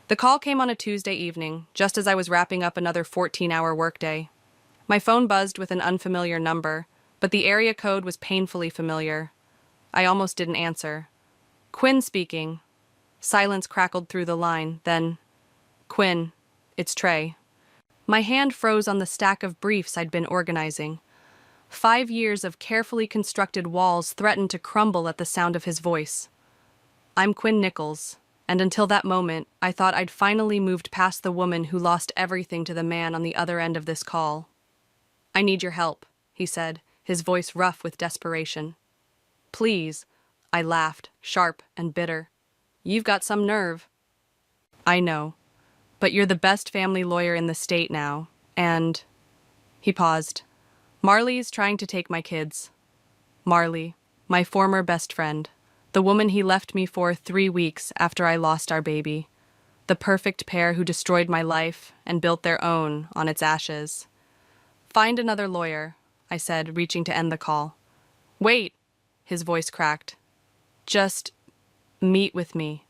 The call came on a Tuesday evening, just as I was wrapping up another 14-hour workday. My phone buzzed with an unfamiliar number, but the area code was painfully familiar. I almost didn't answer. Quinn speaking. Silence crackled through the line, then, Quinn, it's Trey. My hand froze on the stack of briefs I'd been organizing. 5 years of carefully constructed walls threatened to crumble at the sound of his voice. I'm Quinn Nichols, and until that moment, I thought I'd finally moved past the woman who lost everything to the man on the other end of this call. I need your help, he said, his voice rough with desperation. Please, I laughed, sharp and bitter. You've got some nerve. I know, but you're the best family lawyer in the state now, and... He paused. Marley's trying to take my kids. Marley, my former best friend, the woman he left me for 3 weeks after I lost our baby, the perfect pair who destroyed my life and built their own on its ashes. Find another lawyer, I said, reaching to end the call. Wait, his voice cracked. Just meet with me.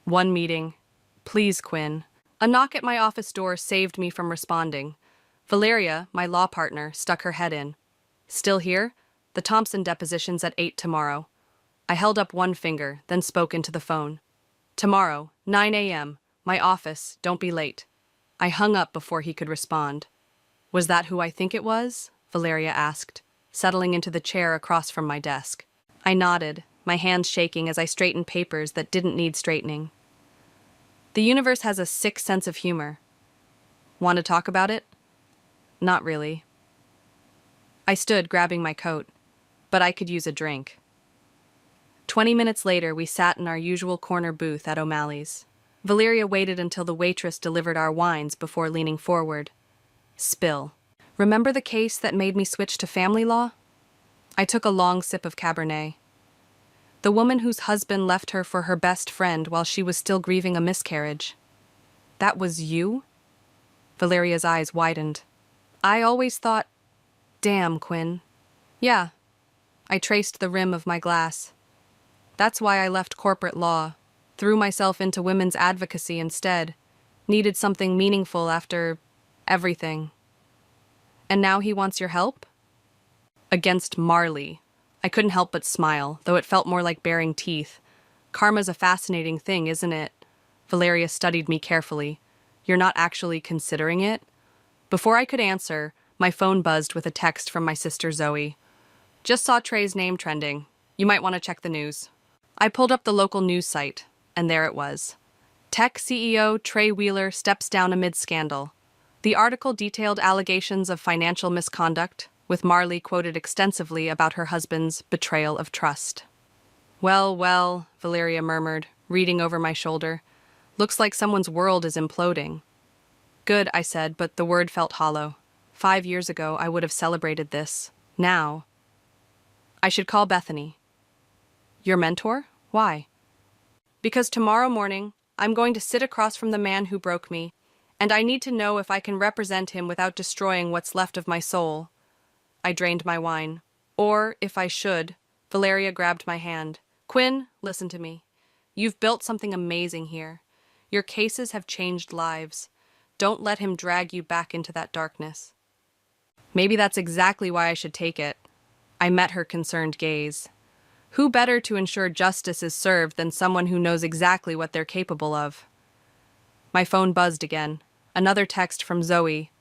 1 meeting. Please, Quinn. A knock at my office door saved me from responding. Valeria, my law partner, stuck her head in. Still here? The Thompson deposition's at 8 tomorrow. I held up one finger, then spoke into the phone. Tomorrow, 9 a.m., my office, don't be late. I hung up before he could respond. Was that who I think it was? Valeria asked, settling into the chair across from my desk. I nodded, my hands shaking as I straightened papers that didn't need straightening. The universe has a sick sense of humor. Want to talk about it? Not really. I stood, grabbing my coat, but I could use a drink. 20 minutes later, we sat in our usual corner booth at O'Malley's. Valeria waited until the waitress delivered our wines before leaning forward. Spill. Remember the case that made me switch to family law? I took a long sip of Cabernet. The woman whose husband left her for her best friend while she was still grieving a miscarriage. That was you? Valeria's eyes widened. I always thought... Damn, Quinn. Yeah. I traced the rim of my glass. That's why I left corporate law, threw myself into women's advocacy instead, needed something meaningful after everything. And now he wants your help? Against Marley. I couldn't help but smile, though it felt more like baring teeth. Karma's a fascinating thing, isn't it? Valeria studied me carefully. You're not actually considering it? Before I could answer, my phone buzzed with a text from my sister Zoe. Just saw Trey's name trending. You might want to check the news. I pulled up the local news site, and there it was. Tech CEO Trey Wheeler steps down amid scandal. The article detailed allegations of financial misconduct, with Marley quoted extensively about her husband's betrayal of trust. Well, well, Valeria murmured, reading over my shoulder. Looks like someone's world is imploding. Good, I said, but the word felt hollow. 5 years ago, I would have celebrated this. Now... I should call Bethany. Your mentor? Why? Because tomorrow morning, I'm going to sit across from the man who broke me, and I need to know if I can represent him without destroying what's left of my soul. I drained my wine. Or, if I should, Valeria grabbed my hand. Quinn, listen to me. You've built something amazing here. Your cases have changed lives. Don't let him drag you back into that darkness. Maybe that's exactly why I should take it. I met her concerned gaze. Who better to ensure justice is served than someone who knows exactly what they're capable of? My phone buzzed again. Another text from Zoe.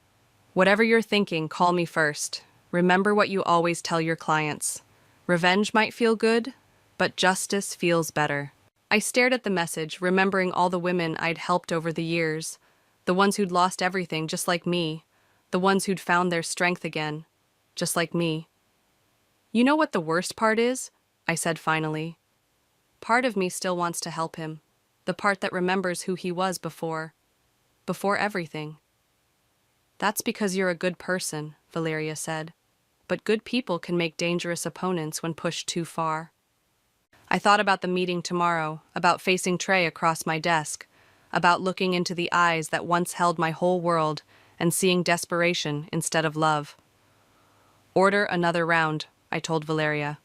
Whatever you're thinking, call me first. Remember what you always tell your clients. Revenge might feel good, but justice feels better. I stared at the message, remembering all the women I'd helped over the years. The ones who'd lost everything, just like me. The ones who'd found their strength again, just like me. You know what the worst part is? I said finally. Part of me still wants to help him. The part that remembers who he was before. Before everything. That's because you're a good person, Valeria said. But good people can make dangerous opponents when pushed too far. I thought about the meeting tomorrow, about facing Trey across my desk, about looking into the eyes that once held my whole world and seeing desperation instead of love. Order another round, I told Valeria.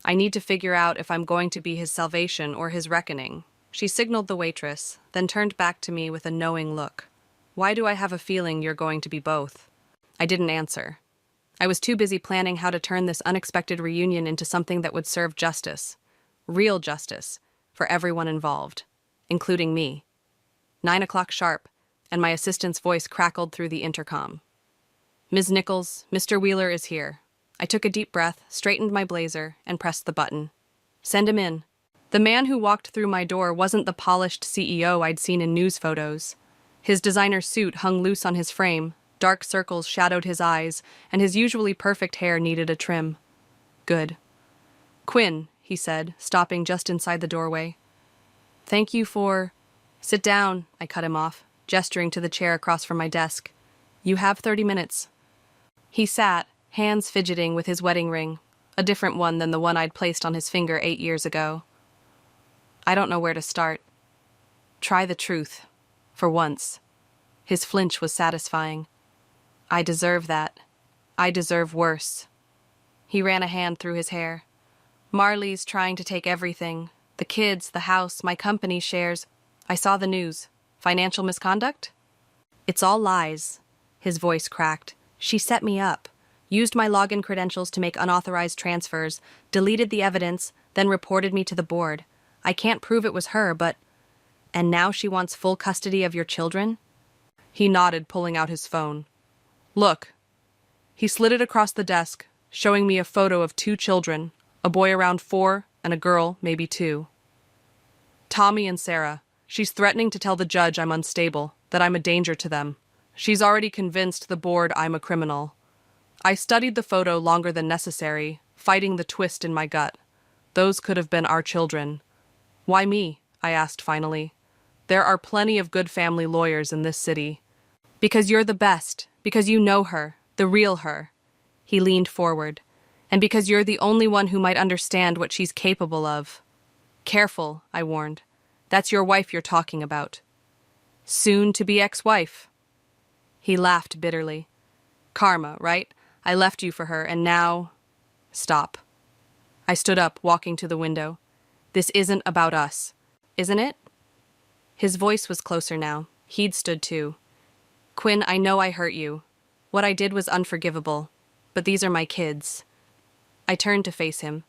I need to figure out if I'm going to be his salvation or his reckoning. She signaled the waitress, then turned back to me with a knowing look. Why do I have a feeling you're going to be both? I didn't answer. I was too busy planning how to turn this unexpected reunion into something that would serve justice. Real justice. For everyone involved. Including me. 9 o'clock sharp, and my assistant's voice crackled through the intercom. Ms. Nichols, Mr. Wheeler is here. I took a deep breath, straightened my blazer, and pressed the button. Send him in. The man who walked through my door wasn't the polished CEO I'd seen in news photos. His designer suit hung loose on his frame, dark circles shadowed his eyes, and his usually perfect hair needed a trim. Good. Quinn, he said, stopping just inside the doorway. Thank you for... Sit down, I cut him off, gesturing to the chair across from my desk. You have 30 minutes. He sat, hands fidgeting with his wedding ring, a different one than the one I'd placed on his finger 8 years ago. I don't know where to start. Try the truth. For once. His flinch was satisfying. I deserve that. I deserve worse. He ran a hand through his hair. Marley's trying to take everything. The kids, the house, my company shares. I saw the news. Financial misconduct? It's all lies. His voice cracked. She set me up. Used my login credentials to make unauthorized transfers, deleted the evidence, then reported me to the board. I can't prove it was her, but... And now she wants full custody of your children? He nodded, pulling out his phone. Look. He slid it across the desk, showing me a photo of 2 children, a boy around 4 and a girl, maybe 2. Tommy and Sarah. She's threatening to tell the judge I'm unstable, that I'm a danger to them. She's already convinced the board I'm a criminal. I studied the photo longer than necessary, fighting the twist in my gut. Those could have been our children. Why me? I asked finally. There are plenty of good family lawyers in this city. Because you're the best, because you know her, the real her. He leaned forward. And because you're the only one who might understand what she's capable of. Careful, I warned. That's your wife you're talking about. Soon-to-be ex-wife. He laughed bitterly. Karma, right? I left you for her, and now... Stop. I stood up, walking to the window. This isn't about us, isn't it? His voice was closer now. He'd stood too. Quinn, I know I hurt you. What I did was unforgivable. But these are my kids. I turned to face him.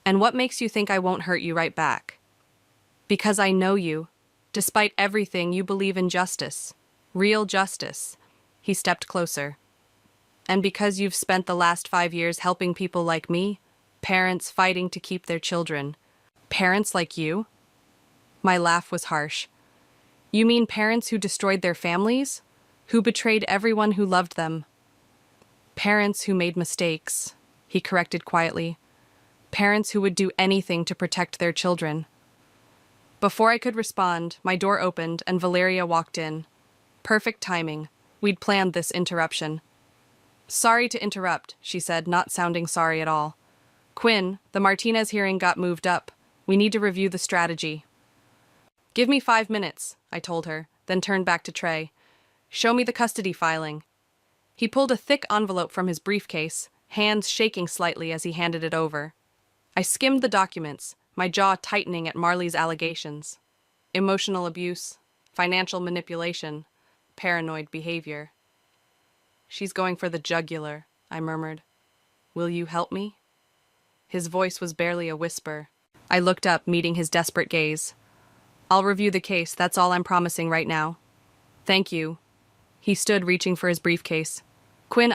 And what makes you think I won't hurt you right back? Because I know you. Despite everything, you believe in justice. Real justice. He stepped closer. And because you've spent the last 5 years helping people like me, parents fighting to keep their children. Parents like you? My laugh was harsh. You mean parents who destroyed their families? Who betrayed everyone who loved them? Parents who made mistakes, he corrected quietly. Parents who would do anything to protect their children. Before I could respond, my door opened and Valeria walked in. Perfect timing. We'd planned this interruption. Sorry to interrupt, she said, not sounding sorry at all. Quinn, the Martinez hearing got moved up. We need to review the strategy. Give me 5 minutes, I told her, then turned back to Trey. Show me the custody filing. He pulled a thick envelope from his briefcase, hands shaking slightly as he handed it over. I skimmed the documents, my jaw tightening at Marley's allegations. Emotional abuse, financial manipulation, paranoid behavior. She's going for the jugular, I murmured. Will you help me? His voice was barely a whisper. I looked up, meeting his desperate gaze. I'll review the case, that's all I'm promising right now. Thank you. He stood, reaching for his briefcase. Quinn,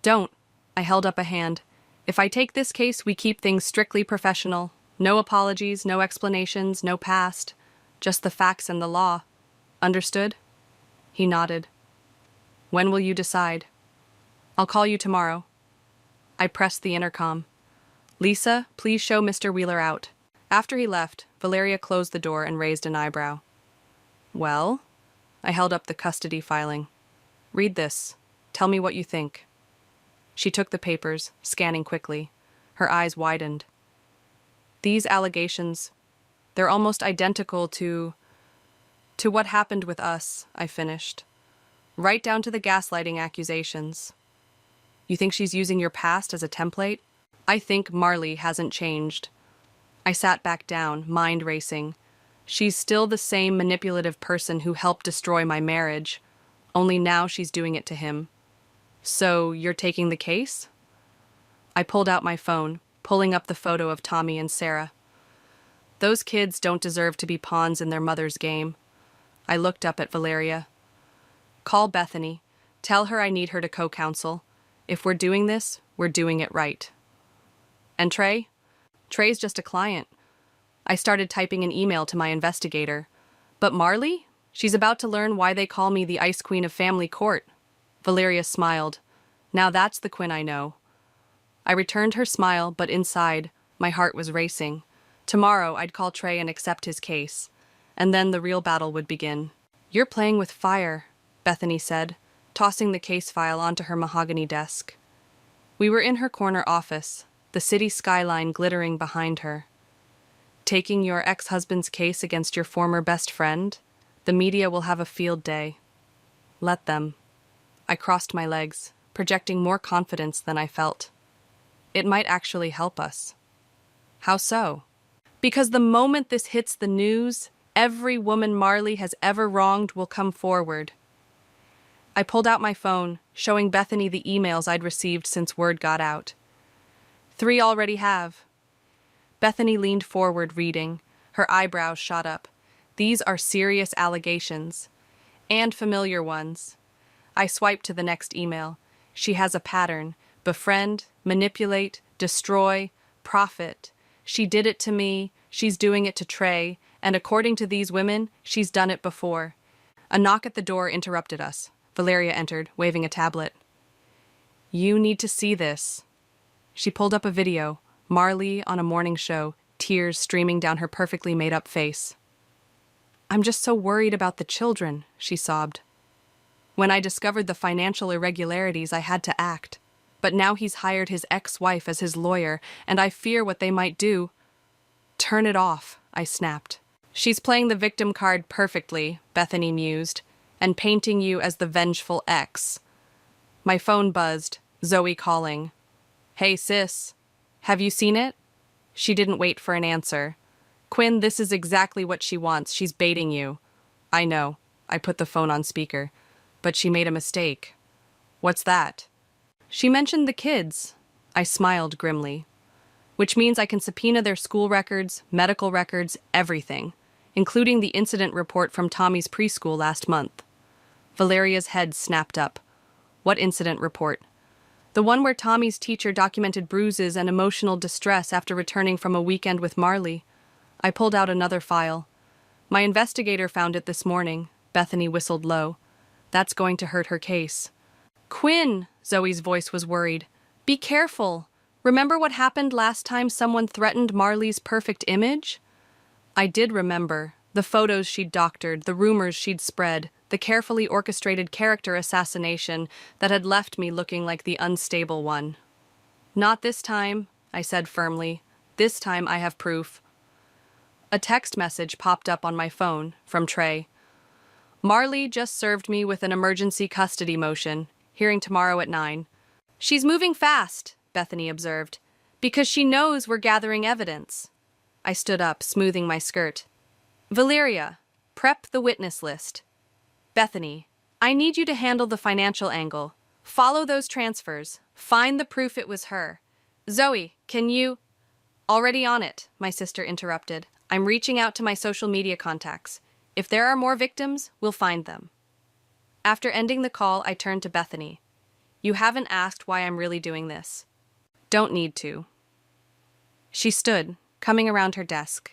Don't. I held up a hand. If I take this case, we keep things strictly professional. No apologies, no explanations, no past. Just the facts and the law. Understood? He nodded. When will you decide? I'll call you tomorrow. I pressed the intercom. Lisa, please show Mr. Wheeler out. After he left, Valeria closed the door and raised an eyebrow. Well? I held up the custody filing. Read this. Tell me what you think. She took the papers, scanning quickly. Her eyes widened. These allegations, they're almost identical to what happened with us, I finished. Right down to the gaslighting accusations. You think she's using your past as a template? I think Marley hasn't changed. I sat back down, mind racing. She's still the same manipulative person who helped destroy my marriage, only now she's doing it to him. So, you're taking the case? I pulled out my phone, pulling up the photo of Tommy and Sarah. Those kids don't deserve to be pawns in their mother's game. I looked up at Valeria. Call Bethany. Tell her I need her to co-counsel. If we're doing this, we're doing it right. And Trey? Trey's just a client. I started typing an email to my investigator. But Marley? She's about to learn why they call me the Ice Queen of Family Court. Valeria smiled. Now that's the Quinn I know. I returned her smile, but inside, my heart was racing. Tomorrow, I'd call Trey and accept his case. And then the real battle would begin. You're playing with fire, Bethany said, tossing the case file onto her mahogany desk. We were in her corner office, the city skyline glittering behind her. Taking your ex-husband's case against your former best friend? The media will have a field day. Let them. I crossed my legs, projecting more confidence than I felt. It might actually help us. How so? Because the moment this hits the news, every woman Marley has ever wronged will come forward. I pulled out my phone, showing Bethany the emails I'd received since word got out. 3 already have. Bethany leaned forward, reading. Her eyebrows shot up. These are serious allegations. And familiar ones. I swiped to the next email. She has a pattern. Befriend, manipulate, destroy, profit. She did it to me, she's doing it to Trey, and according to these women, she's done it before. A knock at the door interrupted us. Valeria entered, waving a tablet. You need to see this. She pulled up a video, Marley on a morning show, tears streaming down her perfectly made-up face. I'm just so worried about the children, she sobbed. When I discovered the financial irregularities, I had to act. But now he's hired his ex-wife as his lawyer, and I fear what they might do. Turn it off, I snapped. She's playing the victim card perfectly, Bethany mused, and painting you as the vengeful ex. My phone buzzed, Zoe calling. Hey, sis. Have you seen it? She didn't wait for an answer. Quinn, this is exactly what she wants. She's baiting you. I know. I put the phone on speaker. But she made a mistake. What's that? She mentioned the kids. I smiled grimly. Which means I can subpoena their school records, medical records, everything, including the incident report from Tommy's preschool last month. Valeria's head snapped up. What incident report? The one where Tommy's teacher documented bruises and emotional distress after returning from a weekend with Marley. I pulled out another file. My investigator found it this morning. Bethany whistled low. That's going to hurt her case. Quinn, Zoe's voice was worried. Be careful. Remember what happened last time someone threatened Marley's perfect image? I did remember. The photos she'd doctored, the rumors she'd spread, the carefully orchestrated character assassination that had left me looking like the unstable one. Not this time, I said firmly. This time I have proof. A text message popped up on my phone from Trey. Marley just served me with an emergency custody motion, hearing tomorrow at 9. She's moving fast, Bethany observed, because she knows we're gathering evidence. I stood up, smoothing my skirt. Valeria, prep the witness list. Bethany, I need you to handle the financial angle. Follow those transfers. Find the proof it was her. Zoe, can you... Already on it, my sister interrupted. I'm reaching out to my social media contacts. If there are more victims, we'll find them. After ending the call, I turned to Bethany. You haven't asked why I'm really doing this. Don't need to. She stood, coming around her desk.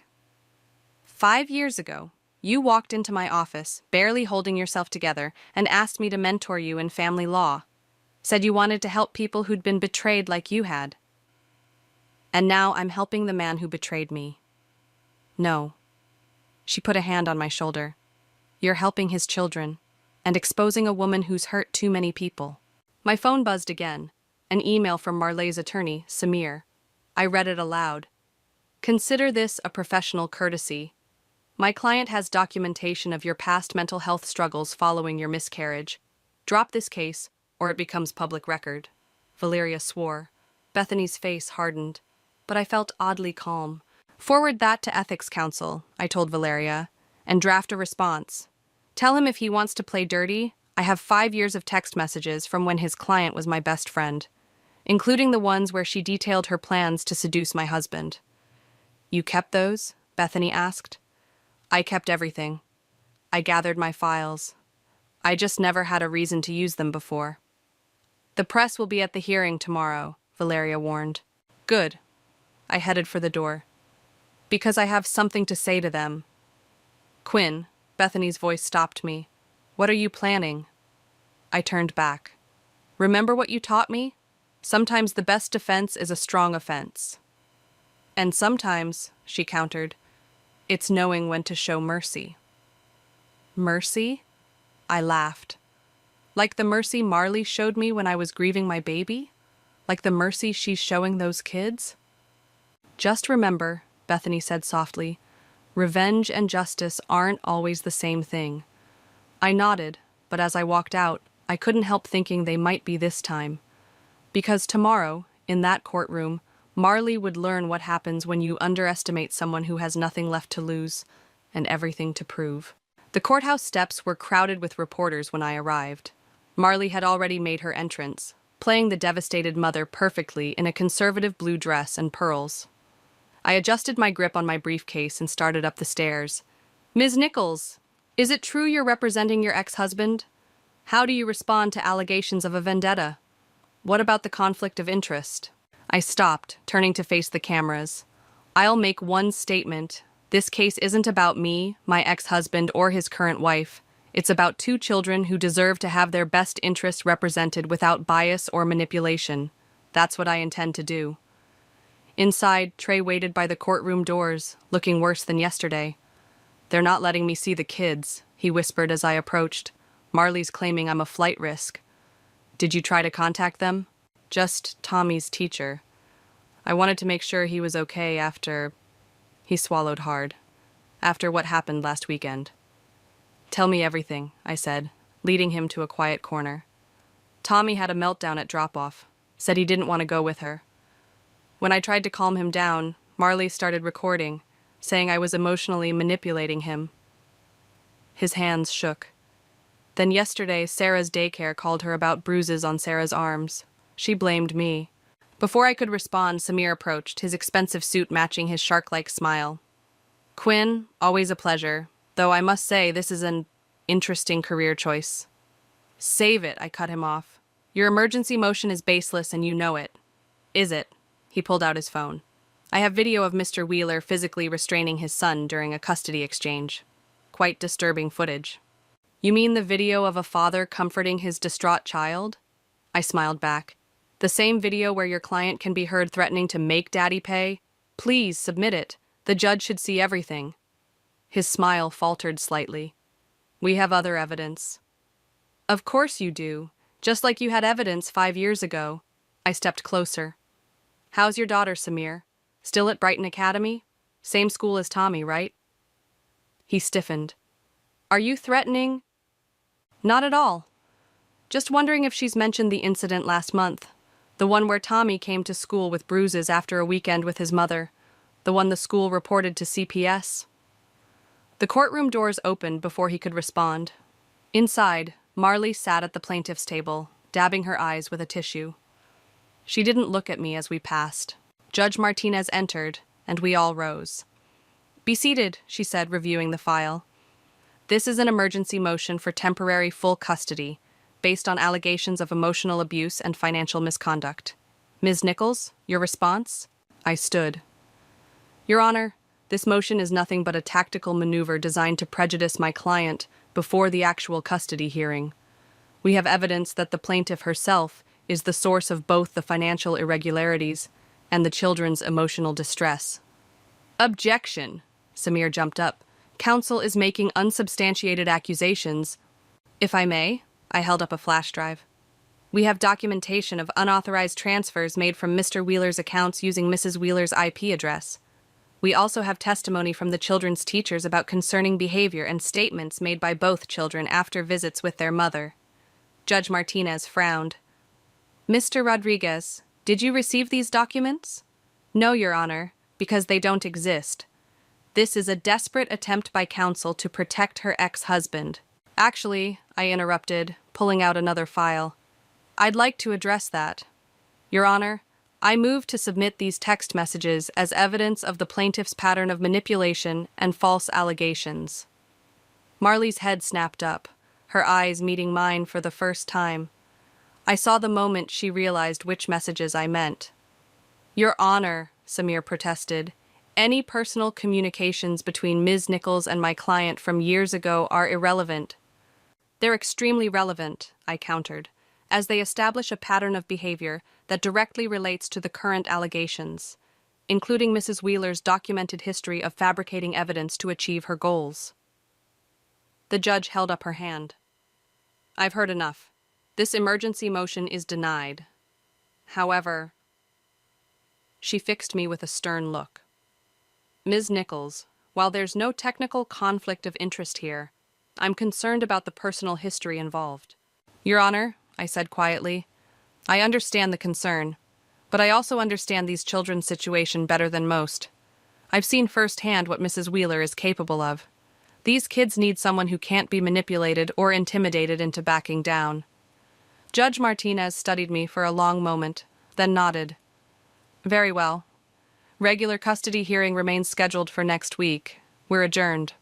5 years ago, you walked into my office, barely holding yourself together, and asked me to mentor you in family law. Said you wanted to help people who'd been betrayed like you had. And now I'm helping the man who betrayed me. No. She put a hand on my shoulder. You're helping his children, and exposing a woman who's hurt too many people. My phone buzzed again. An email from Marley's attorney, Samir. I read it aloud. Consider this a professional courtesy. My client has documentation of your past mental health struggles following your miscarriage. Drop this case, or it becomes public record. Valeria swore. Bethany's face hardened, but I felt oddly calm. Forward that to Ethics Council, I told Valeria, and draft a response. Tell him if he wants to play dirty, I have 5 years of text messages from when his client was my best friend, including the ones where she detailed her plans to seduce my husband. You kept those? Bethany asked. I kept everything. I gathered my files. I just never had a reason to use them before. The press will be at the hearing tomorrow, Valeria warned. Good. I headed for the door. Because I have something to say to them. Quinn, Bethany's voice stopped me. What are you planning? I turned back. Remember what you taught me? Sometimes the best defense is a strong offense. And sometimes, she countered, it's knowing when to show mercy. Mercy? I laughed. Like the mercy Marley showed me when I was grieving my baby? Like the mercy she's showing those kids? Just remember, Bethany said softly, revenge and justice aren't always the same thing. I nodded, but as I walked out, I couldn't help thinking they might be this time. Because tomorrow, in that courtroom, Marley would learn what happens when you underestimate someone who has nothing left to lose and everything to prove. The courthouse steps were crowded with reporters when I arrived. Marley had already made her entrance, playing the devastated mother perfectly in a conservative blue dress and pearls. I adjusted my grip on my briefcase and started up the stairs. Ms. Nichols, is it true you're representing your ex-husband? How do you respond to allegations of a vendetta? What about the conflict of interest? I stopped, turning to face the cameras. I'll make one statement. This case isn't about me, my ex-husband, or his current wife. It's about 2 children who deserve to have their best interests represented without bias or manipulation. That's what I intend to do. Inside, Trey waited by the courtroom doors, looking worse than yesterday. They're not letting me see the kids, he whispered as I approached. Marley's claiming I'm a flight risk. Did you try to contact them? Just Tommy's teacher. I wanted to make sure he was okay after... He swallowed hard. After what happened last weekend. Tell me everything, I said, leading him to a quiet corner. Tommy had a meltdown at drop-off, said he didn't want to go with her. When I tried to calm him down, Marley started recording, saying I was emotionally manipulating him. His hands shook. Then yesterday, Sarah's daycare called her about bruises on Sarah's arms. She blamed me. Before I could respond, Samir approached, his expensive suit matching his shark-like smile. Quinn, always a pleasure, though I must say this is an interesting career choice. Save it, I cut him off. Your emergency motion is baseless and you know it. Is it? He pulled out his phone. I have video of Mr. Wheeler physically restraining his son during a custody exchange. Quite disturbing footage. You mean the video of a father comforting his distraught child? I smiled back. The same video where your client can be heard threatening to make daddy pay? Please submit it. The judge should see everything. His smile faltered slightly. We have other evidence. Of course you do. Just like you had evidence 5 years ago. I stepped closer. How's your daughter, Samir? Still at Brighton Academy? Same school as Tommy, right? He stiffened. Are you threatening? Not at all. Just wondering if she's mentioned the incident last month. The one where Tommy came to school with bruises after a weekend with his mother. The one the school reported to CPS. The courtroom doors opened before he could respond. Inside, Marley sat at the plaintiff's table, dabbing her eyes with a tissue. She didn't look at me as we passed. Judge Martinez entered, and we all rose. Be seated, she said, reviewing the file. This is an emergency motion for temporary full custody, based on allegations of emotional abuse and financial misconduct. Ms. Nichols, your response? I stood. Your Honor, this motion is nothing but a tactical maneuver designed to prejudice my client before the actual custody hearing. We have evidence that the plaintiff herself is the source of both the financial irregularities and the children's emotional distress. Objection! Samir jumped up. Counsel is making unsubstantiated accusations. If I may, I held up a flash drive. We have documentation of unauthorized transfers made from Mr. Wheeler's accounts using Mrs. Wheeler's IP address. We also have testimony from the children's teachers about concerning behavior and statements made by both children after visits with their mother. Judge Martinez frowned. Mr. Rodriguez, did you receive these documents? No, Your Honor. because they don't exist. This is a desperate attempt by counsel to protect her ex-husband. Actually, I interrupted, pulling out another file. I'd like to address that. Your Honor, I move to submit these text messages as evidence of the plaintiff's pattern of manipulation and false allegations. Marley's head snapped up, her eyes meeting mine for the first time. I saw the moment she realized which messages I meant. Your Honor, Samir protested, any personal communications between Ms. Nichols and my client from years ago are irrelevant. They're extremely relevant, I countered, as they establish a pattern of behavior that directly relates to the current allegations, including Mrs. Wheeler's documented history of fabricating evidence to achieve her goals. The judge held up her hand. I've heard enough. This emergency motion is denied. However, she fixed me with a stern look. Ms. Nichols, while there's no technical conflict of interest here, I'm concerned about the personal history involved. Your Honor, I said quietly, I understand the concern, but I also understand these children's situation better than most. I've seen firsthand what Mrs. Wheeler is capable of. These kids need someone who can't be manipulated or intimidated into backing down. Judge Martinez studied me for a long moment, then nodded. Very well. Regular custody hearing remains scheduled for next week. We're adjourned.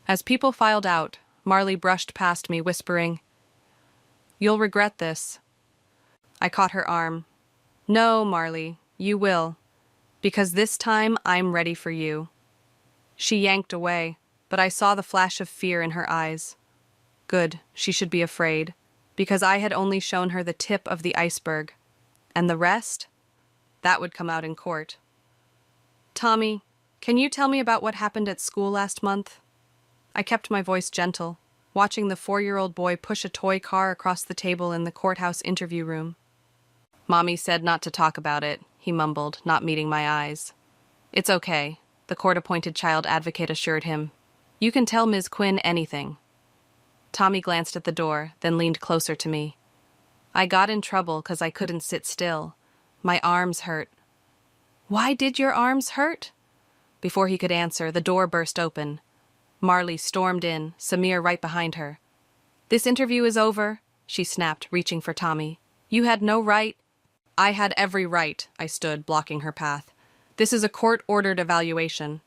As people filed out, Marley brushed past me, whispering, You'll regret this. I caught her arm. No, Marley, you will, because this time I'm ready for you. She yanked away, but I saw the flash of fear in her eyes. Good, she should be afraid, because I had only shown her the tip of the iceberg. And the rest? That would come out in court. Tommy, can you tell me about what happened at school last month? I kept my voice gentle, watching the 4-year-old boy push a toy car across the table in the courthouse interview room. Mommy said not to talk about it, he mumbled, not meeting my eyes. It's okay, the court-appointed child advocate assured him. You can tell Ms. Quinn anything. Tommy glanced at the door, then leaned closer to me. I got in trouble because I couldn't sit still. My arms hurt. Why did your arms hurt? Before he could answer, the door burst open. Marley stormed in, Samir right behind her. This interview is over, she snapped, reaching for Tommy. You had no right. I had every right, I stood, blocking her path. This is a court-ordered evaluation.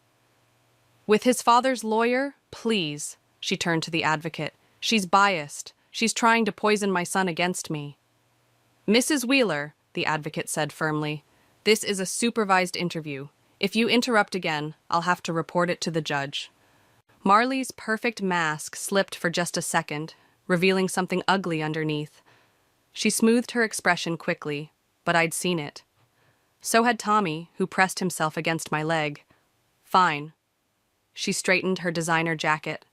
With his father's lawyer, please, she turned to the advocate. She's biased. She's trying to poison my son against me. Mrs. Wheeler, the advocate said firmly, this is a supervised interview. If you interrupt again, I'll have to report it to the judge. Marley's perfect mask slipped for just a second, revealing something ugly underneath. She smoothed her expression quickly, but I'd seen it. So had Tommy, who pressed himself against my leg. Fine. She straightened her designer jacket.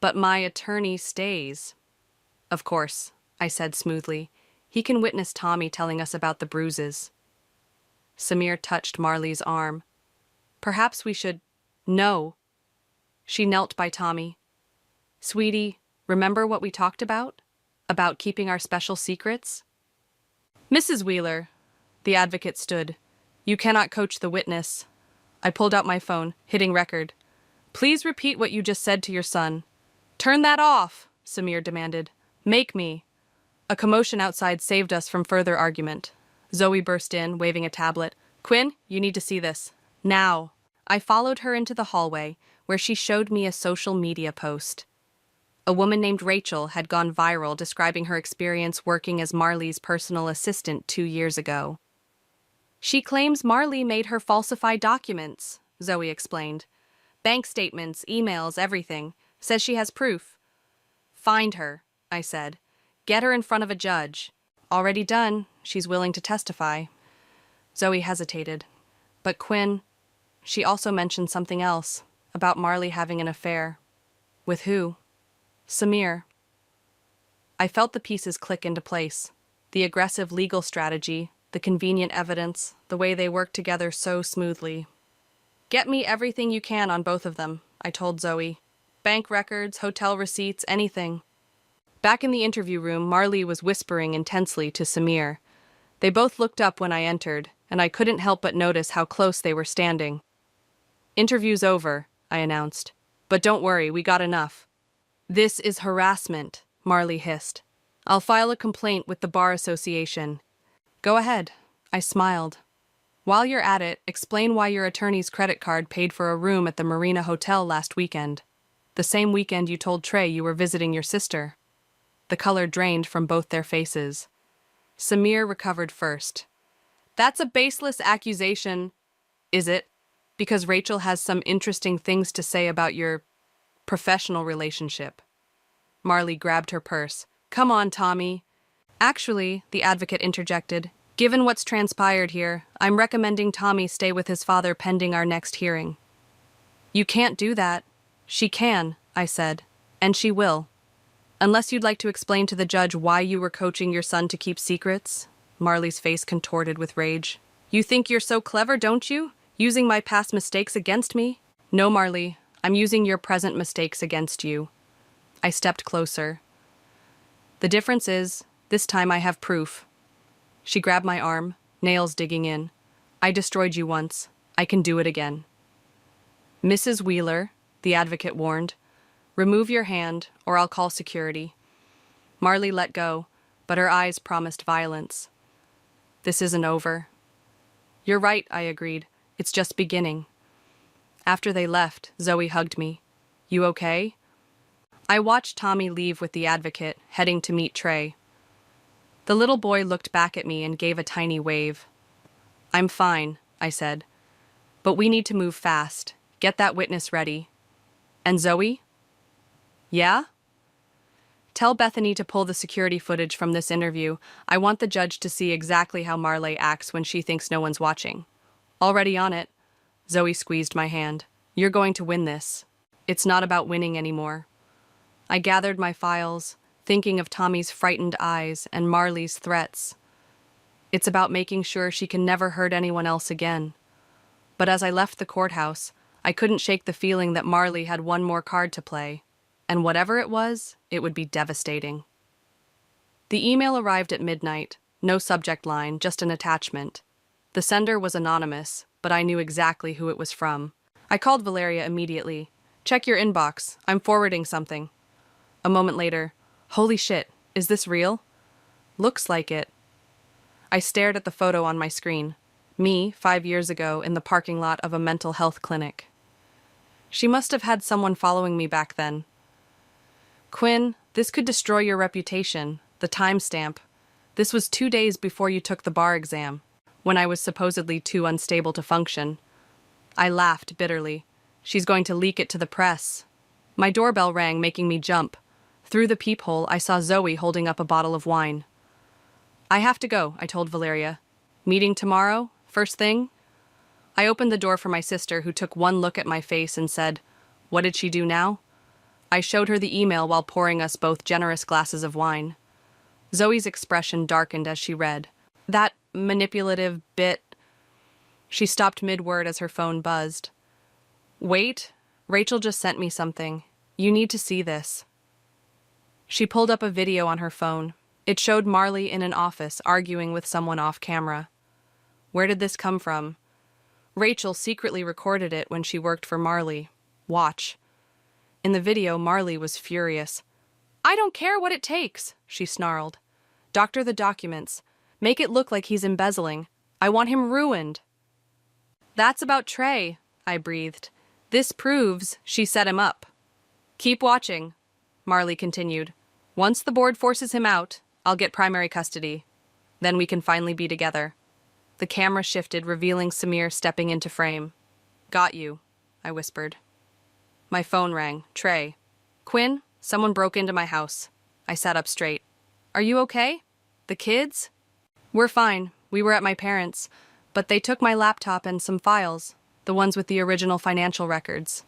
But my attorney stays. Of course, I said smoothly. He can witness Tommy telling us about the bruises. Samir touched Marley's arm. Perhaps we should... No. She knelt by Tommy. Sweetie, remember what we talked about? About keeping our special secrets? Mrs. Wheeler, the advocate stood. You cannot coach the witness. I pulled out my phone, hitting record. Please repeat what you just said to your son. Turn that off, Samir demanded. Make me. A commotion outside saved us from further argument. Zoe burst in, waving a tablet. Quinn, you need to see this. Now. I followed her into the hallway, where she showed me a social media post. A woman named Rachel had gone viral describing her experience working as Marley's personal assistant 2 years ago. She claims Marley made her falsify documents, Zoe explained. Bank statements, emails, everything. Says she has proof. Find her, I said. Get her in front of a judge. Already done. She's willing to testify. Zoe hesitated. But Quinn, she also mentioned something else, about Marley having an affair. With who? Samir. I felt the pieces click into place. The aggressive legal strategy, the convenient evidence, the way they worked together so smoothly. Get me everything you can on both of them, I told Zoe. Bank records, hotel receipts, anything. Back in the interview room, Marley was whispering intensely to Samir. They both looked up when I entered, and I couldn't help but notice how close they were standing. "Interview's over," I announced. "But don't worry, we got enough." "This is harassment," Marley hissed. "I'll file a complaint with the Bar Association." "Go ahead," I smiled. "While you're at it, explain why your attorney's credit card paid for a room at the Marina Hotel last weekend. The same weekend you told Trey you were visiting your sister." The color drained from both their faces. Samir recovered first. "That's a baseless accusation." "Is it? Because Rachel has some interesting things to say about your professional relationship." Marley grabbed her purse. "Come on, Tommy." "Actually," the advocate interjected, "given what's transpired here, I'm recommending Tommy stay with his father pending our next hearing." "You can't do that." "She can," I said, "and she will. Unless you'd like to explain to the judge why you were coaching your son to keep secrets." Marley's face contorted with rage. "You think you're so clever, don't you? Using my past mistakes against me?" "No, Marley, I'm using your present mistakes against you." I stepped closer. "The difference is, this time I have proof." She grabbed my arm, nails digging in. "I destroyed you once. I can do it again." "Mrs. Wheeler," the advocate warned, "remove your hand, or I'll call security." Marley let go, but her eyes promised violence. "This isn't over." "You're right," I agreed. "It's just beginning." After they left, Zoe hugged me. "You okay?" I watched Tommy leave with the advocate, heading to meet Trey. The little boy looked back at me and gave a tiny wave. "I'm fine," I said. "But we need to move fast. Get that witness ready." "And Zoe?" "Yeah?" "Tell Bethany to pull the security footage from this interview. I want the judge to see exactly how Marley acts when she thinks no one's watching." "Already on it." Zoe squeezed my hand. "You're going to win this. It's not about winning anymore." I gathered my files, thinking of Tommy's frightened eyes and Marley's threats. It's about making sure she can never hurt anyone else again. But as I left the courthouse, I couldn't shake the feeling that Marley had one more card to play. And whatever it would be devastating. The email arrived at midnight. No subject line, just an attachment. The sender was anonymous, but I knew exactly who it was from. I called Valeria immediately. "Check your inbox. I'm forwarding something." A moment later, "Holy shit, is this real?" "Looks like it." I stared at the photo on my screen. Me, 5 years ago, in the parking lot of a mental health clinic. She must have had someone following me back then. "Quinn, this could destroy your reputation. The timestamp. This was 2 days before you took the bar exam, when I was supposedly too unstable to function." I laughed bitterly. "She's going to leak it to the press." My doorbell rang, making me jump. Through the peephole, I saw Zoe holding up a bottle of wine. "I have to go," I told Valeria. "Meeting tomorrow? First thing?" I opened the door for my sister, who took one look at my face and said, "What did she do now?" I showed her the email while pouring us both generous glasses of wine. Zoe's expression darkened as she read. "That manipulative bit—" She stopped mid-word as her phone buzzed. "Wait, Rachel just sent me something. You need to see this." She pulled up a video on her phone. It showed Marley in an office arguing with someone off camera. Where did this come from? Rachel secretly recorded it when she worked for Marley. Watch. In the video, Marley was furious. "I don't care what it takes," she snarled. "Doctor the documents. Make it look like he's embezzling. I want him ruined." "That's about Trey," I breathed. "This proves she set him up." "Keep watching," Marley continued. "Once the board forces him out, I'll get primary custody. Then we can finally be together." The camera shifted, revealing Samir stepping into frame. "Got you," I whispered. My phone rang. Trey. "Quinn, someone broke into my house." I sat up straight. "Are you okay? The kids?" "We're fine. We were at my parents', but they took my laptop and some files, the ones with the original financial records."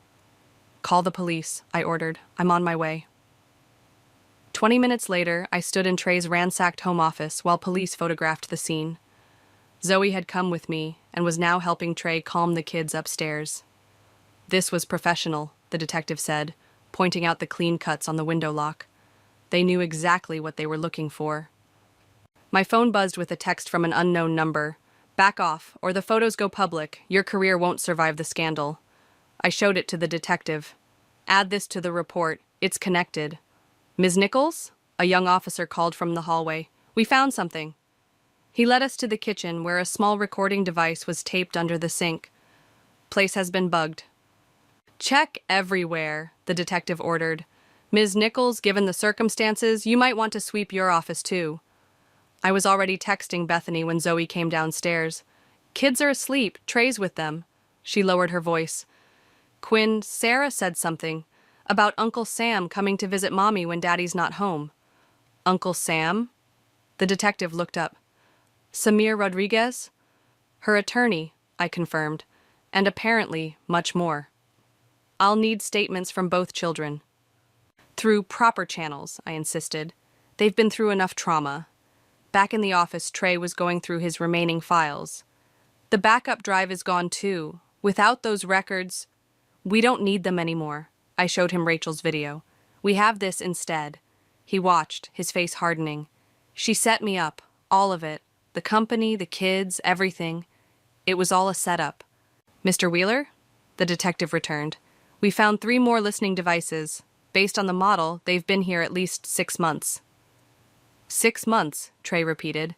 "Call the police," I ordered. "I'm on my way." 20 minutes later, I stood in Trey's ransacked home office while police photographed the scene. Zoe had come with me and was now helping Trey calm the kids upstairs. "This was professional," the detective said, pointing out the clean cuts on the window lock. They knew exactly what they were looking for. My phone buzzed with a text from an unknown number. Back off, or the photos go public. Your career won't survive the scandal. I showed it to the detective. Add this to the report. It's connected. Ms. Nichols? A young officer called from the hallway. We found something. He led us to the kitchen where a small recording device was taped under the sink. Place has been bugged. Check everywhere, the detective ordered. Ms. Nichols, given the circumstances, you might want to sweep your office too. I was already texting Bethany when Zoe came downstairs. Kids are asleep. Trey's with them. She lowered her voice. Quinn, Sarah said something about Uncle Sam coming to visit Mommy when Daddy's not home. Uncle Sam? The detective looked up. Samir Rodriguez? Her attorney, I confirmed, and apparently much more. I'll need statements from both children. Through proper channels, I insisted. They've been through enough trauma. Back in the office, Trey was going through his remaining files. The backup drive is gone too. Without those records, we don't need them anymore. I showed him Rachel's video. We have this instead. He watched, his face hardening. She set me up, all of it. The company, the kids, everything. It was all a setup. Mr. Wheeler? The detective returned. We found 3 more listening devices. Based on the model, they've been here at least 6 months. 6 months, Trey repeated.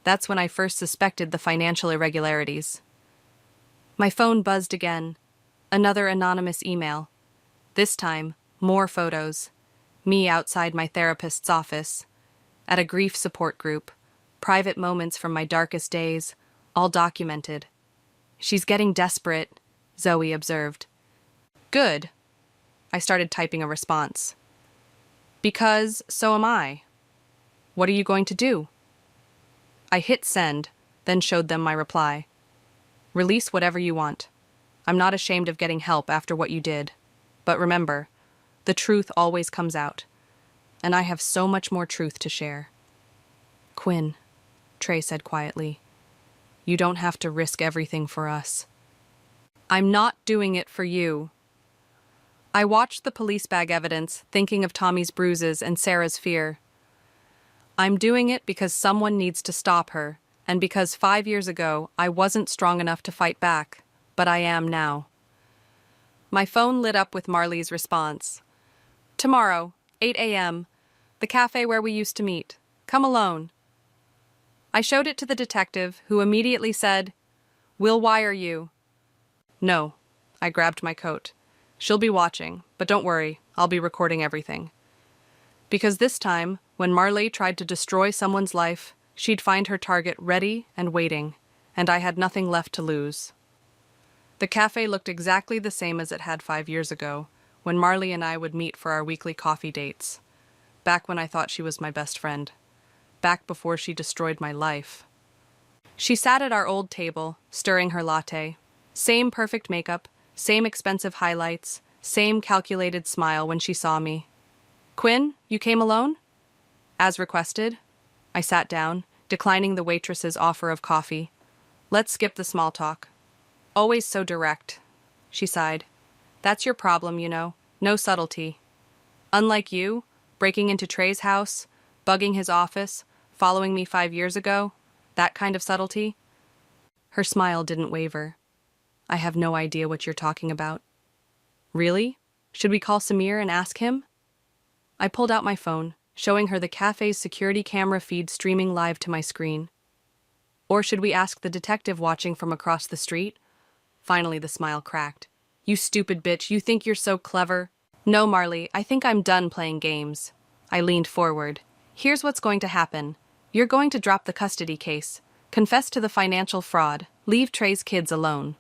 That's when I first suspected the financial irregularities. My phone buzzed again. Another anonymous email. This time, more photos. Me outside my therapist's office. At a grief support group. Private moments from my darkest days, all documented. She's getting desperate, Zoe observed. Good. I started typing a response. Because so am I. What are you going to do? I hit send, then showed them my reply. Release whatever you want. I'm not ashamed of getting help after what you did. But remember, the truth always comes out. And I have so much more truth to share. Quinn, Trey said quietly, you don't have to risk everything for us. I'm not doing it for you. I watched the police bag evidence, thinking of Tommy's bruises and Sarah's fear. I'm doing it because someone needs to stop her, and because 5 years ago I wasn't strong enough to fight back, but I am now. My phone lit up with Marley's response. Tomorrow, 8 a.m., the cafe where we used to meet. Come alone. I showed it to the detective, who immediately said, We'll wire you. No, I grabbed my coat. She'll be watching, but don't worry, I'll be recording everything. Because this time, when Marley tried to destroy someone's life, she'd find her target ready and waiting, and I had nothing left to lose. The cafe looked exactly the same as it had 5 years ago, when Marley and I would meet for our weekly coffee dates. Back when I thought she was my best friend. Back before she destroyed my life. She sat at our old table, stirring her latte. Same perfect makeup, same expensive highlights, same calculated smile when she saw me. Quinn, you came alone? As requested. I sat down, declining the waitress's offer of coffee. Let's skip the small talk. Always so direct. She sighed. That's your problem, you know. No subtlety. Unlike you, breaking into Trey's house, bugging his office, following me 5 years ago, that kind of subtlety. Her smile didn't waver. I have no idea what you're talking about. Really? Should we call Samir and ask him? I pulled out my phone, showing her the cafe's security camera feed streaming live to my screen. Or should we ask the detective watching from across the street? Finally, the smile cracked. You stupid bitch, you think you're so clever? No, Marley, I think I'm done playing games. I leaned forward. Here's what's going to happen. You're going to drop the custody case, confess to the financial fraud, leave Trey's kids alone.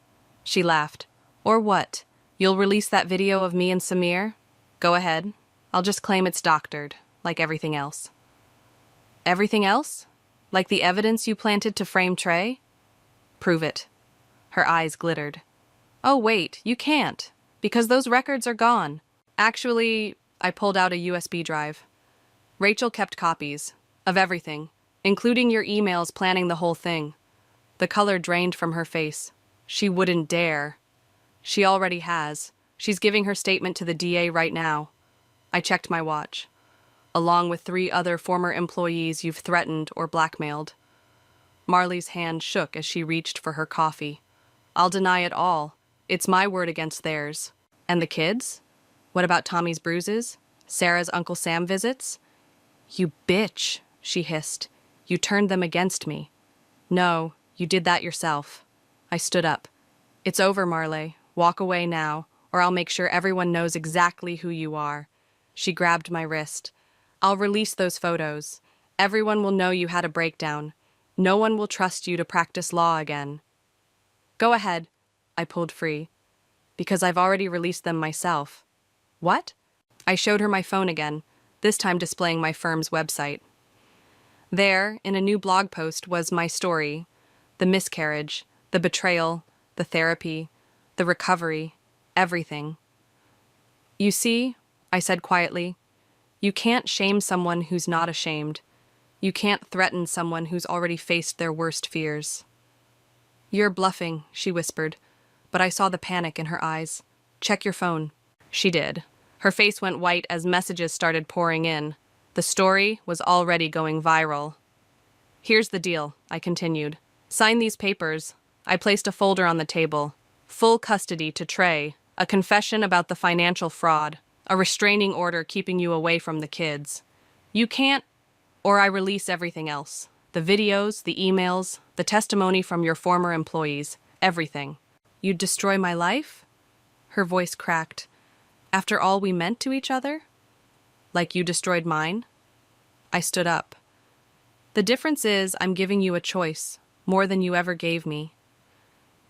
She laughed. Or what? You'll release that video of me and Samir? Go ahead. I'll just claim it's doctored, like everything else. Everything else? Like the evidence you planted to frame Trey? Prove it. Her eyes glittered. Oh, wait, you can't, because those records are gone. Actually, I pulled out a USB drive. Rachel kept copies, of everything, including your emails planning the whole thing. The color drained from her face. She wouldn't dare. She already has. She's giving her statement to the DA right now. I checked my watch. Along with 3 other former employees you've threatened or blackmailed. Marley's hand shook as she reached for her coffee. I'll deny it all. It's my word against theirs. And the kids? What about Tommy's bruises? Sarah's Uncle Sam visits? You bitch, she hissed. You turned them against me. No, you did that yourself. I stood up. It's over, Marley. Walk away now, or I'll make sure everyone knows exactly who you are. She grabbed my wrist. I'll release those photos. Everyone will know you had a breakdown. No one will trust you to practice law again. Go ahead. I pulled free. Because I've already released them myself. What? I showed her my phone again, this time displaying my firm's website. There, in a new blog post, was my story. The miscarriage, the betrayal, the therapy, the recovery, everything. You see, I said quietly, you can't shame someone who's not ashamed. You can't threaten someone who's already faced their worst fears. You're bluffing, she whispered, but I saw the panic in her eyes. Check your phone. She did. Her face went white as messages started pouring in. The story was already going viral. Here's the deal, I continued. Sign these papers. I placed a folder on the table. Full custody to Trey, a confession about the financial fraud, a restraining order keeping you away from the kids. You can't, or I release everything else. The videos, the emails, the testimony from your former employees, everything. You'd destroy my life? Her voice cracked. After all we meant to each other? Like you destroyed mine? I stood up. The difference is I'm giving you a choice, more than you ever gave me.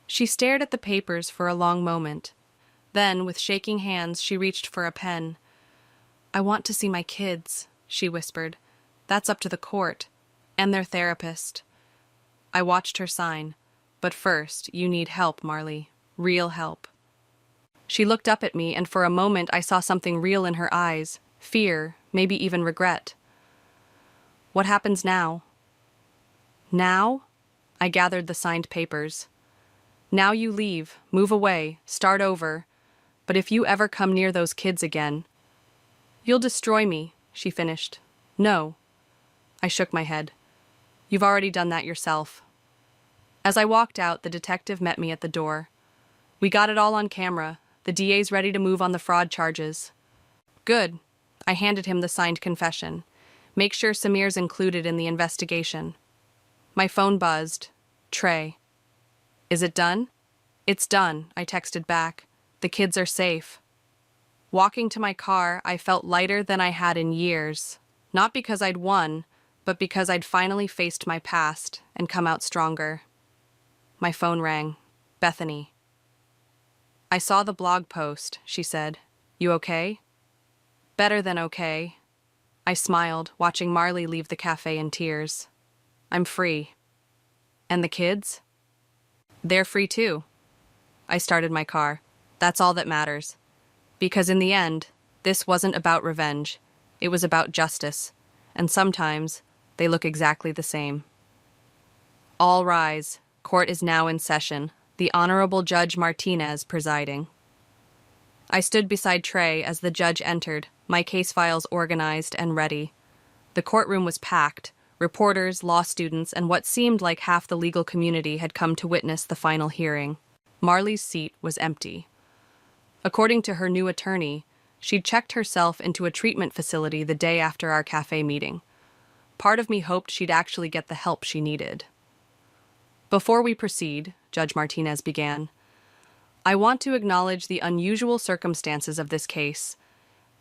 She stared at the papers for a long moment. Then, with shaking hands, she reached for a pen. I want to see my kids, she whispered. That's up to the court, and their therapist. I watched her sign. But first, you need help, Marley. Real help. She looked up at me, and for a moment I saw something real in her eyes. Fear, maybe even regret. What happens now? Now? I gathered the signed papers. Now you leave, move away, start over. But if you ever come near those kids again... You'll destroy me, she finished. No. I shook my head. You've already done that yourself. As I walked out, the detective met me at the door. We got it all on camera. The DA's ready to move on the fraud charges. Good. I handed him the signed confession. Make sure Samir's included in the investigation. My phone buzzed. Trey. Is it done? It's done, I texted back. The kids are safe. Walking to my car, I felt lighter than I had in years. Not because I'd won, but because I'd finally faced my past and come out stronger. My phone rang. Bethany. I saw the blog post, she said. You okay? Better than okay. I smiled, watching Marley leave the cafe in tears. I'm free. And the kids? They're free too. I started my car. That's all that matters. Because in the end, this wasn't about revenge. It was about justice. And sometimes, they look exactly the same. All rise. Court is now in session. The Honorable Judge Martinez presiding. I stood beside Trey as the judge entered, my case files organized and ready. The courtroom was packed. Reporters, law students, and what seemed like half the legal community had come to witness the final hearing. Marley's seat was empty. According to her new attorney, she'd checked herself into a treatment facility the day after our cafe meeting. Part of me hoped she'd actually get the help she needed. Before we proceed, Judge Martinez began, I want to acknowledge the unusual circumstances of this case.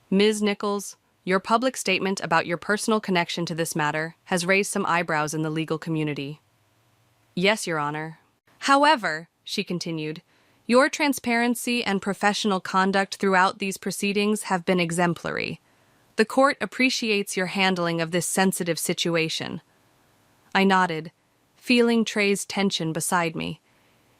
Ms. Nichols, your public statement about your personal connection to this matter has raised some eyebrows in the legal community. Yes, Your Honor. However, she continued, your transparency and professional conduct throughout these proceedings have been exemplary. The court appreciates your handling of this sensitive situation. I nodded, feeling Trey's tension beside me.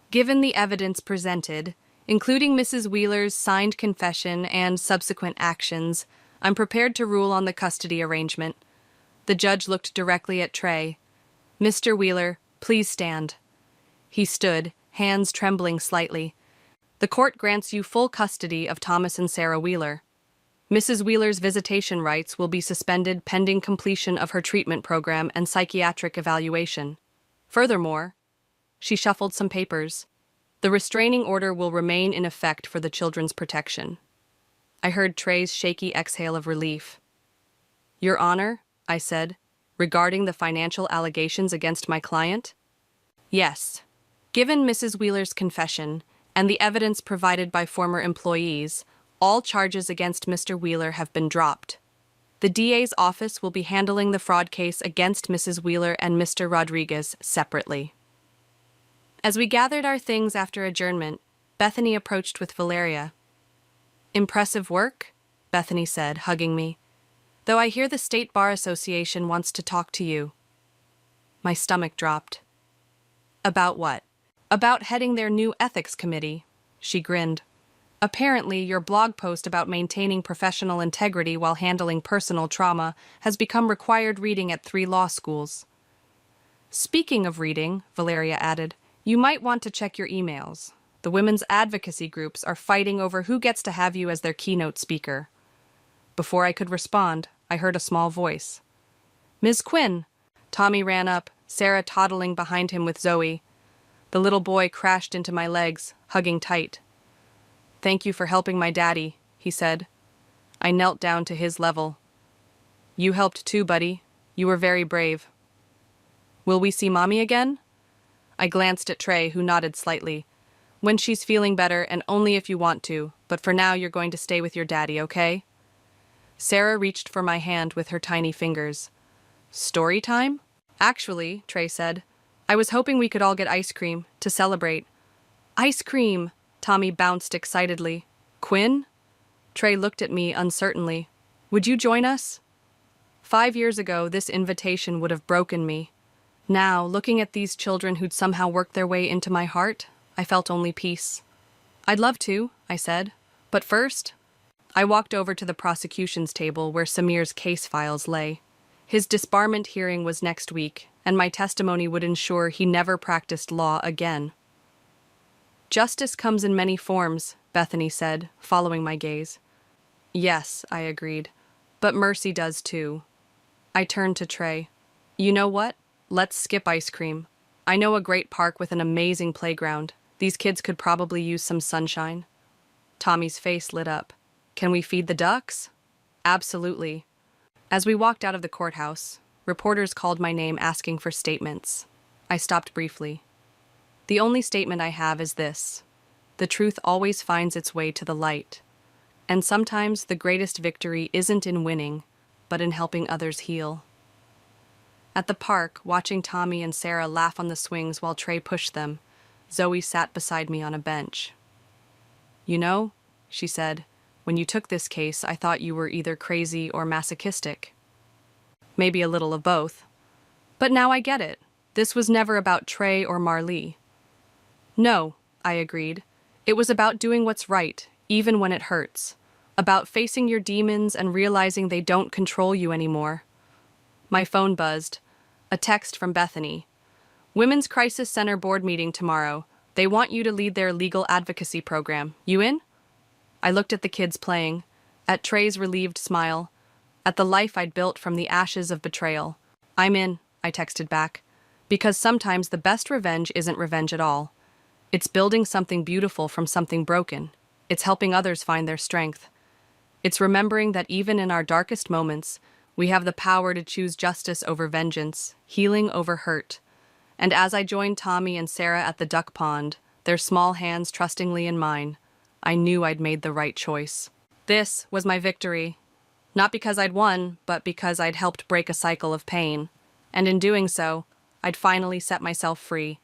Given the evidence presented, including Mrs. Wheeler's signed confession and subsequent actions, I'm prepared to rule on the custody arrangement. The judge looked directly at Trey. Mr. Wheeler, please stand. He stood, hands trembling slightly. The court grants you full custody of Thomas and Sarah Wheeler. Mrs. Wheeler's visitation rights will be suspended pending completion of her treatment program and psychiatric evaluation. Furthermore, she shuffled some papers. The restraining order will remain in effect for the children's protection. I heard Trey's shaky exhale of relief. Your Honor, I said, regarding the financial allegations against my client? Yes. Given Mrs. Wheeler's confession and the evidence provided by former employees, all charges against Mr. Wheeler have been dropped. The DA's office will be handling the fraud case against Mrs. Wheeler and Mr. Rodriguez separately. As we gathered our things after adjournment, Bethany approached with Valeria. Impressive work, Bethany said, hugging me. Though I hear the State Bar Association wants to talk to you. My stomach dropped. About what? About heading their new ethics committee, she grinned. Apparently, your blog post about maintaining professional integrity while handling personal trauma has become required reading at 3 law schools. Speaking of reading, Valeria added, you might want to check your emails. The women's advocacy groups are fighting over who gets to have you as their keynote speaker. Before I could respond, I heard a small voice. Ms. Quinn. Tommy ran up, Sarah toddling behind him with Zoe. The little boy crashed into my legs, hugging tight. Thank you for helping my daddy, he said. I knelt down to his level. You helped too, buddy. You were very brave. Will we see Mommy again? I glanced at Trey, who nodded slightly. When she's feeling better, and only if you want to, but for now you're going to stay with your daddy, okay? Sarah reached for my hand with her tiny fingers. Story time? Actually, Trey said, I was hoping we could all get ice cream to celebrate. Ice cream! Tommy bounced excitedly. Quinn? Trey looked at me uncertainly. Would you join us? 5 years ago, this invitation would have broken me. Now, looking at these children who'd somehow worked their way into my heart, I felt only peace. I'd love to, I said. But first, I walked over to the prosecution's table where Samir's case files lay. His disbarment hearing was next week, and my testimony would ensure he never practiced law again. Justice comes in many forms, Bethany said, following my gaze. Yes, I agreed. But mercy does too. I turned to Trey. You know what? Let's skip ice cream. I know a great park with an amazing playground. These kids could probably use some sunshine. Tommy's face lit up. Can we feed the ducks? Absolutely. As we walked out of the courthouse, reporters called my name asking for statements. I stopped briefly. The only statement I have is this. The truth always finds its way to the light. And sometimes the greatest victory isn't in winning, but in helping others heal. At the park, watching Tommy and Sarah laugh on the swings while Trey pushed them, Zoe sat beside me on a bench. You know, she said, when you took this case, I thought you were either crazy or masochistic. Maybe a little of both. But now I get it. This was never about Trey or Marlee. No, I agreed. It was about doing what's right, even when it hurts. About facing your demons and realizing they don't control you anymore. My phone buzzed. A text from Bethany. Women's Crisis Center board meeting tomorrow. They want you to lead their legal advocacy program. You in? I looked at the kids playing, at Trey's relieved smile, at the life I'd built from the ashes of betrayal. I'm in, I texted back. Because sometimes the best revenge isn't revenge at all. It's building something beautiful from something broken. It's helping others find their strength. It's remembering that even in our darkest moments, we have the power to choose justice over vengeance, healing over hurt. And as I joined Tommy and Sarah at the duck pond, their small hands trustingly in mine, I knew I'd made the right choice. This was my victory. Not because I'd won, but because I'd helped break a cycle of pain. And in doing so, I'd finally set myself free.